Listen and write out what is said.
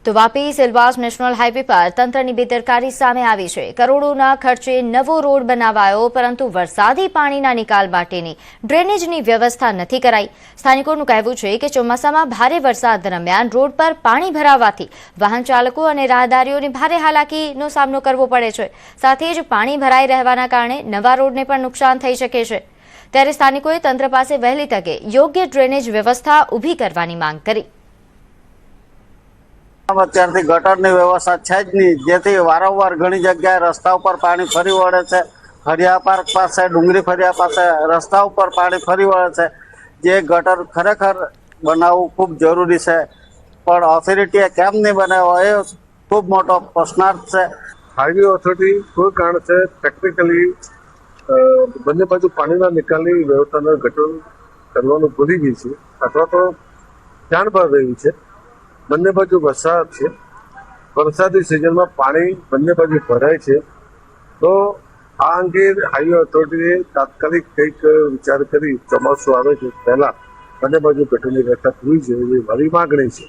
તો Vapi Silvassa national highway પર તંત્રની બેદરકારી સામે આવી છે। કરોડોના ખર્ચે નવો રોડ બનાવાયો, પરંતુ વરસાદી પાણીના નિકાલ માટેની ડ્રેનેજની વ્યવસ્થા નથી કરાઈ। સ્થાનિકોનું કહેવું છે કે ચોમાસામાં ભારે વરસાદ દરમિયાન રોડ પર પાણી ભરાવાથી વાહન ચાલકો અને રાહદારીઓને ભારે હાલાકીનો સામનો કરવો પડે છે। સાથે જ પાણી ભરાઈ રહેવાના કારણે નવા રોડને પણ નુકસાન થઈ શકે છે। ત્યારે સ્થાનિકોએ તંત્ર પાસે વહેલી તકે યોગ્ય ડ્રેનેજ વ્યવસ્થા ઊભી કરવાની માંગ કરી। અત્યારથી ગટરની વ્યવસ્થા છે જ નહીં, જેથી વારંવાર ઘણી જગ્યાએ રસ્તા ઉપર પાણી ફરી વળે છે। ફરિયા પાર્ક પાસે, ડુંગરી ફરિયા પાસે રસ્તા ઉપર પાણી ફરી વળે છે, જે ગટર ખરેખર બનાવવું ખૂબ જરૂરી છે, પણ ઓથોરિટીએ કેમ નહીં બનાવ્યો એ ખૂબ મોટો પ્રશ્નાર્થ છે। હાઈવે ઓથોરિટી કોઈ કારણસર ટેકનિકલી બંને બાજુ પાણીના નિકાલની વ્યવસ્થાનો ગટર કરવાનું ભૂલી ગઈ છે, અથવા તો જાણ પર રહ્યું છે। બંને બાજુ વરસાદ છે, વરસાદી સિઝનમાં પાણી બંને બાજુ ભરાય છે, તો આ અંગે હાઈવે ઓથોરિટીએ તાત્કાલિક કંઈક વિચાર કરી ચોમાસું આવે છે પહેલા બંને બાજુ ગટરની વ્યવસ્થા કરવી જોઈએ એવી મારી માગણી છે।